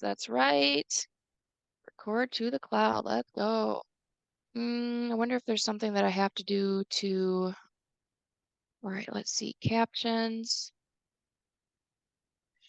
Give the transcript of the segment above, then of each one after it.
That's right. Record to the cloud. Let's go. I wonder if there's something that I have to do to. All right, let's see. Captions,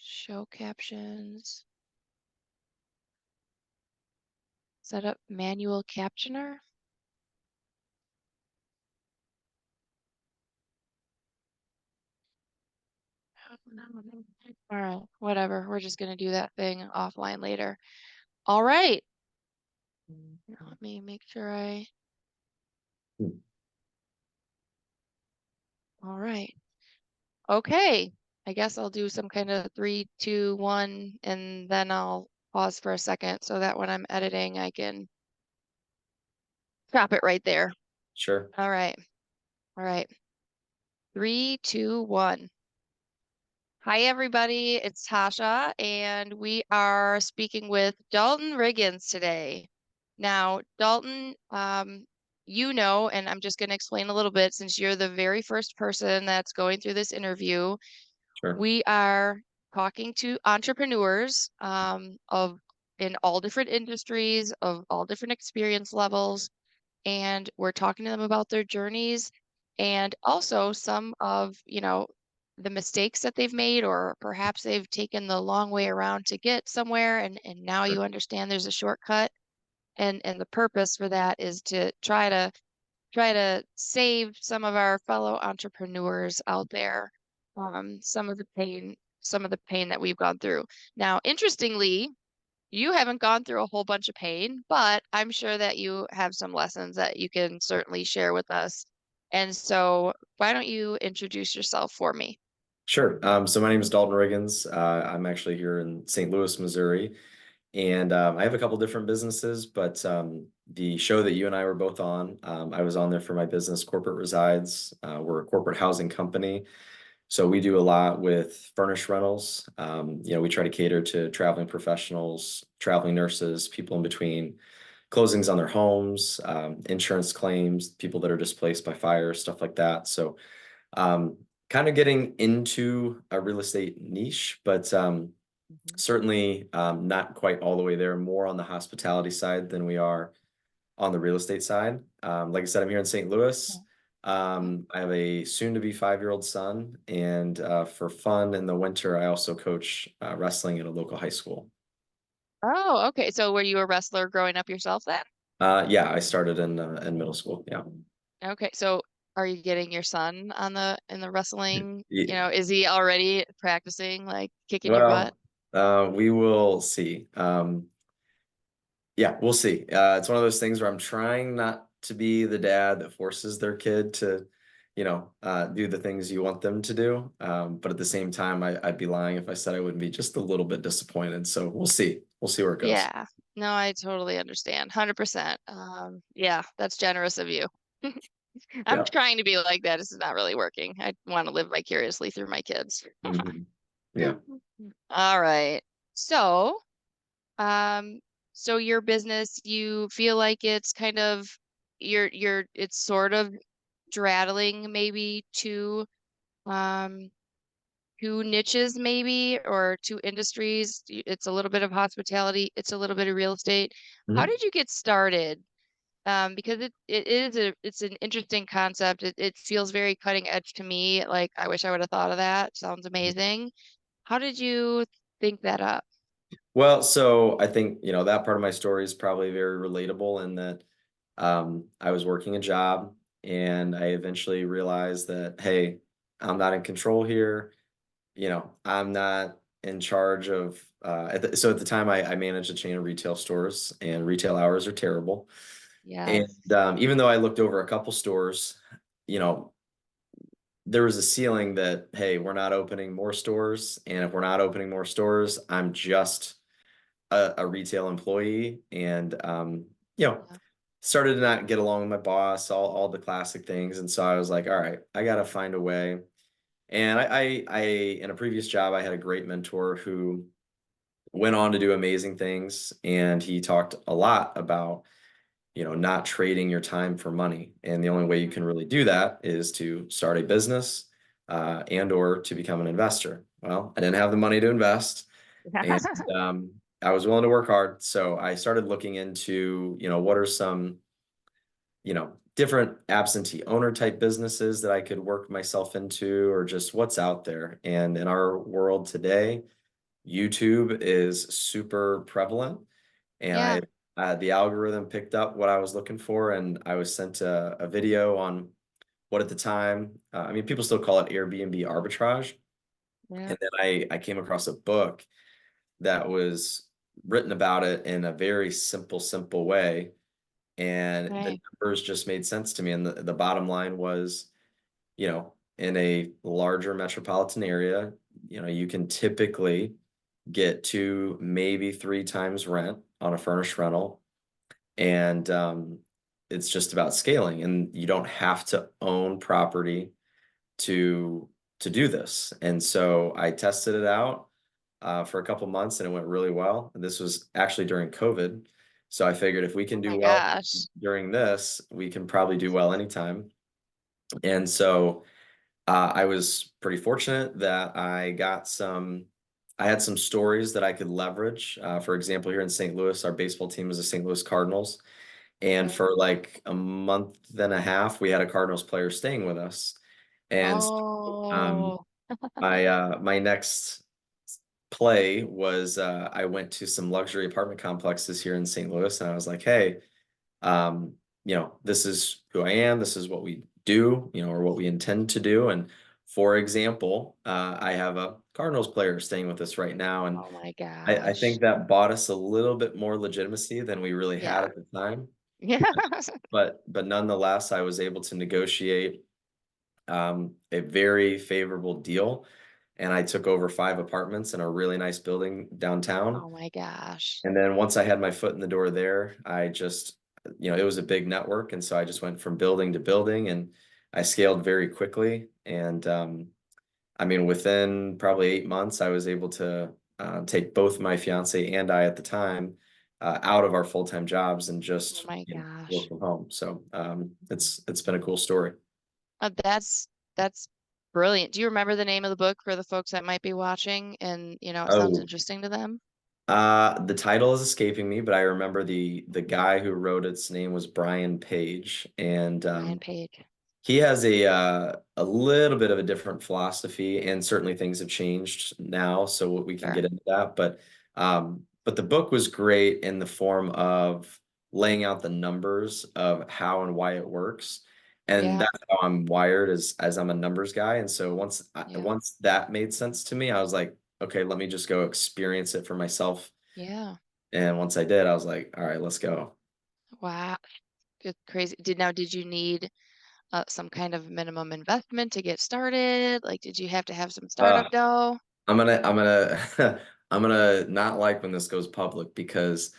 show captions, set up manual captioner. All right, whatever. We're just going to do that thing offline later. All right. Let me make sure all right. Okay. I guess I'll do some kind of 3, 2, 1, and then I'll pause for a second so that when I'm editing, I can stop it right there. Sure. All right. All right. 3, 2, 1. Hi, everybody. It's Tasha, and we are speaking with Dalton Riggins today. Now, Dalton, and I'm just going to explain a little bit since you're the very first person that's going through this interview. Sure. We are talking to entrepreneurs of in all different industries, of all different experience levels, and we're talking to them about their journeys and also some of, the mistakes that they've made, or perhaps they've taken the long way around to get somewhere, and now Sure. you understand there's a shortcut. And the purpose for that is to try to save some of our fellow entrepreneurs out there some of the pain that we've gone through. Now, interestingly, you haven't gone through a whole bunch of pain, but I'm sure that you have some lessons that you can certainly share with us. And so, why don't you introduce yourself for me? Sure. So my name is Dalton Riggins. I'm actually here in St. Louis, Missouri, and I have a couple different businesses. But the show that you and I were both on, I was on there for my business, Corporate Resides. We're a corporate housing company, so we do a lot with furnished rentals. We try to cater to traveling professionals, traveling nurses, people in between, closings on their homes, insurance claims, people that are displaced by fire, stuff like that. So um, kind of getting into a real estate niche, but Mhm. certainly not quite all the way there, more on the hospitality side than we are on the real estate side. Like I said, I'm here in St. Louis. Mhm. I have a soon to be 5-year-old son, and for fun in the winter, I also coach wrestling at a local high school. Oh, okay. So were you a wrestler growing up yourself then? Yeah, I started in middle school. Yeah. Okay. So are you getting your son on in the wrestling? Yeah. Is he already practicing, like kicking your butt? Well, we will see. Yeah, we'll see. It's one of those things where I'm trying not to be the dad that forces their kid to, do the things you want them to do. But at the same time, I'd be lying if I said I wouldn't be just a little bit disappointed. So we'll see. We'll see where it goes. Yeah. No, I totally understand. 100%. Yeah, that's generous of you. I'm Yeah. trying to be like that. This is not really working. I want to live vicariously through my kids. Mhm. Yeah. All right. So, um, so your business, you feel like it's kind of it's sort of straddling maybe um two niches maybe, or two industries. It's a little bit of hospitality, it's a little bit of real estate. How Mhm. did you get started? Because it's an interesting concept. It feels very cutting edge to me. Like, I wish I would have thought of that. Sounds amazing. How did you think that up? Well, so I think, that part of my story is probably very relatable in that I was working a job and I eventually realized that, hey, I'm not in control here. I'm not in charge of, so at the time I managed a chain of retail stores and retail hours are terrible. And Yes. even though I looked over a couple stores, you know, there was a ceiling that, hey, we're not opening more stores. And if we're not opening more stores, I'm just a retail employee. And, you know, Yeah. started to not get along with my boss, all the classic things. And so I was like, all right, I got to find a way. And in a previous job, I had a great mentor who went on to do amazing things. And he talked a lot about, not trading your time for money. And the only way you can really do that is to start a business and or to become an investor. Well, I didn't have the money to invest. And Mhm. I was willing to work hard. So I started looking into, what are some, different absentee owner type businesses that I could work myself into, or just what's out there. And in our world today, YouTube is super prevalent, and Yeah. the algorithm picked up what I was looking for, and I was sent a video on what at the time, I mean, people still call it Airbnb arbitrage. Yeah. And then I came across a book that was written about it in a very simple way, and the Right. numbers just made sense to me. And the bottom line was, in a larger metropolitan area, you can typically get 2, maybe 3 times rent on a furnished rental. And it's just about scaling, and you don't have to own property to do this. And so I tested it out for a couple months, and it went really well. And this was actually during COVID. So I figured if we Oh can do my well gosh. during this, we can probably do well anytime. And so I was pretty fortunate that I had some stories that I could leverage. For example, here in St. Louis, our baseball team is the St. Louis Cardinals. And Okay. for like a month and a half, we had a Cardinals player staying with us. And so, Oh, my next play was, I went to some luxury apartment complexes here in St. Louis, and I was like, "Hey, this is who I am. This is what we do, or what we intend to do." And for example, I have a Cardinals player staying with us right now, and oh my I gosh. think that bought us a little bit more legitimacy than we really had Yeah. at the time. Yeah. But nonetheless, I was able to negotiate a very favorable deal, and I took over 5 apartments in a really nice building downtown. Oh my gosh. And then once I had my foot in the door there, I just, it was a big network, and so I just went from building to building, and I scaled very quickly. And I mean, within probably 8 months, I was able to take both my fiance and I at the time out of our full-time jobs and Oh just, my work gosh. from home. So it's been a cool story. That's brilliant. Do you remember the name of the book for the folks that might be watching and it sounds Oh, interesting to them? the title is escaping me, but I remember the guy who wrote its name was Brian Page, and Brian Page. he has a little bit of a different philosophy, and certainly things have changed now, so we can Sure. get into that. But the book was great in the form of laying out the numbers of how and why it works, and Yeah. that's how I'm wired as I'm a numbers guy. And so Yeah. once that made sense to me, I was like, okay, let me just go experience it for myself. Yeah. And once I did, I was like, all right, let's go. Wow. Good crazy. Did you need some kind of minimum investment to get started? Like, did you have to have some Uh, startup dough? I'm gonna I'm gonna not like when this goes public, because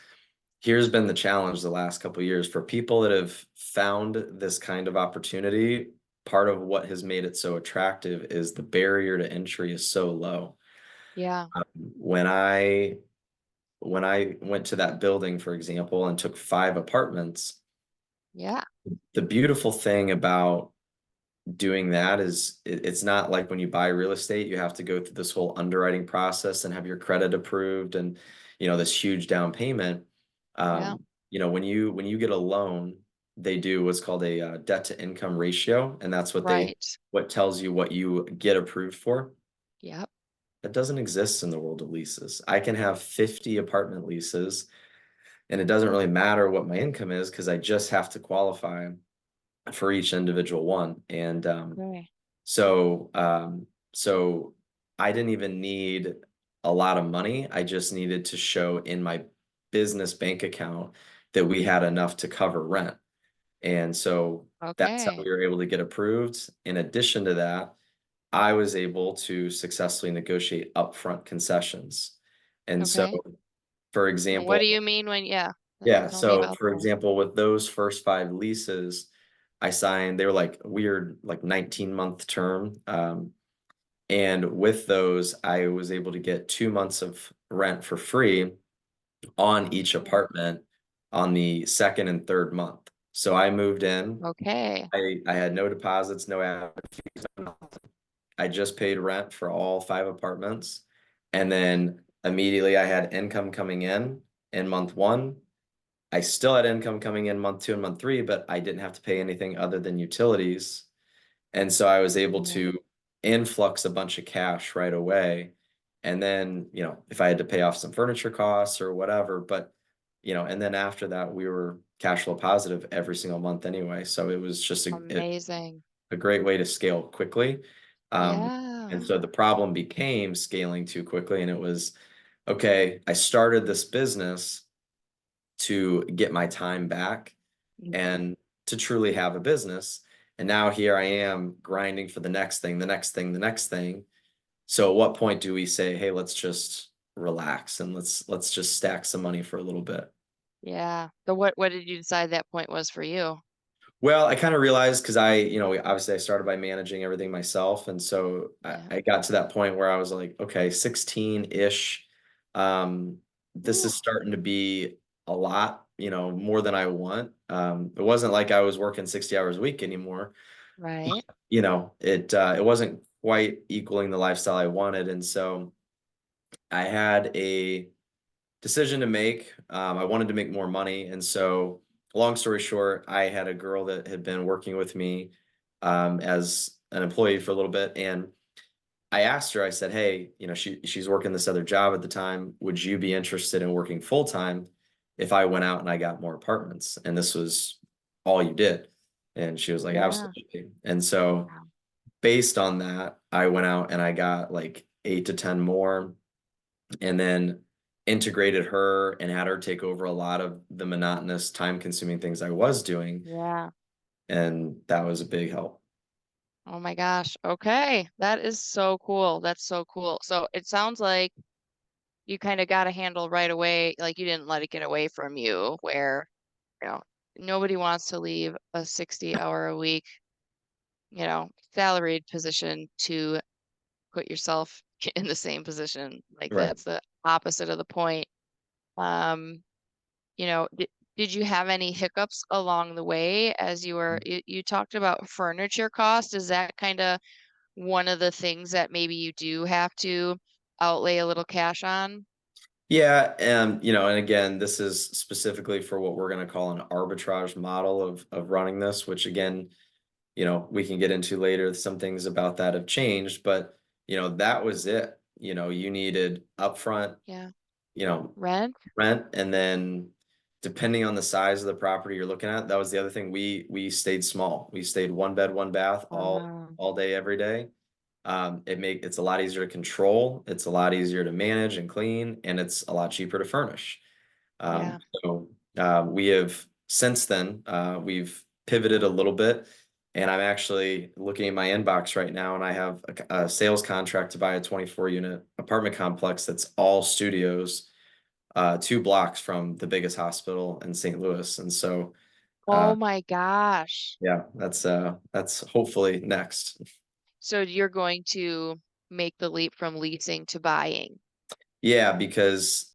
here's been the challenge the last couple of years for people that have found this kind of opportunity. Part of what has made it so attractive is the barrier to entry is so low. Yeah. When I went to that building, for example, and took 5 apartments, Yeah. the beautiful thing about doing that is it's not like when you buy real estate, you have to go through this whole underwriting process and have your credit approved, and this huge down payment. Yeah. When you get a loan, they do what's called a debt to income ratio, and that's Right. what tells you what you get approved for. Yep. That doesn't exist in the world of leases. I can have 50 apartment leases, and it doesn't really matter what my income is, because I just have to qualify for each individual one. And Okay. so, so I didn't even need a lot of money. I just needed to show in my business bank account that we had enough to cover rent. And so that's how Okay. we were able to get approved. In addition to that, I was able to successfully negotiate upfront concessions. And so, Okay. for And what example, do you mean when, yeah, yeah, tell me so about for that. example, with those first 5 leases, I signed, they were like weird, like 19-month term. And with those, I was able to get 2 months of rent for free on each Okay. apartment on the second and third month. So I moved in. Okay. I had no deposits, no ad fees. I just paid rent for all 5 apartments. And then immediately I had income coming in month one. I still had income coming in month two and month three, but I didn't have to pay anything other than utilities. And so I was able Right. to influx a bunch of cash right away. And then, if I had to pay off some furniture costs or whatever, but, and then after that, we were cash flow positive every single month anyway. So it was just Amazing. a great way to scale quickly. And Yeah. so the problem became scaling too quickly. And it was, okay, I started this business to get my time back Mhm. and to truly have a business. And now here I am grinding for the next thing, the next thing, the next thing. So at what point do we say, hey, let's just relax and let's just stack some money for a little bit? Yeah. So what did you decide that point was for you? Well, I kind of realized because obviously I started by managing everything myself. And so Yeah. I got to that point where I was like, okay, 16-ish. Um, this Ooh, is starting to be a lot, more than I want. It wasn't like I was working 60 hours a week anymore. right. It wasn't quite equaling the lifestyle I wanted. And so I had a decision to make. I wanted to make more money. And so, long story short, I had a girl that had been working with me as an employee for a little bit. And I asked her, I said, hey, she's working this other job at the time. Would you be interested in working full time if I went out and I got more apartments? And this was all you did. And she was like, Yeah. absolutely. And so, Wow. based on that, I went out and I got like 8 to 10 more and then integrated her and had her take over a lot of the monotonous, time consuming things I was doing. Yeah. And that was a big help. Oh my gosh. Okay. That is so cool. That's so cool. So it sounds like you kind of got a handle right away. Like you didn't let it get away from you where, you know, nobody wants to leave a 60-hour a week, salaried position to put yourself in the same position. Like Right. that's the opposite of the point. Um, did you have any hiccups along the way as you talked about furniture cost? Is that kind of one of the things that maybe you do have to outlay a little cash on? Yeah. And again, this is specifically for what we're going to call an arbitrage model of running this, which again, we can get into later. Some things about that have changed, but that was it. You needed upfront, Yeah. you know, Rent? rent, and then depending on the size of the property you're looking at, that was the other thing. We stayed small. We stayed one bed, one bath Uh, all day, every day. It's a lot easier to control, it's a lot easier to manage and clean, and it's a lot cheaper to furnish. yeah. We have since then we've pivoted a little bit, and I'm actually looking at my inbox right now, and I have a sales contract to buy a 24-unit apartment complex that's all studios, 2 blocks from the biggest hospital in St. Louis. And so, uh, Oh my gosh. yeah, that's hopefully next. So you're going to make the leap from leasing to buying. Yeah, because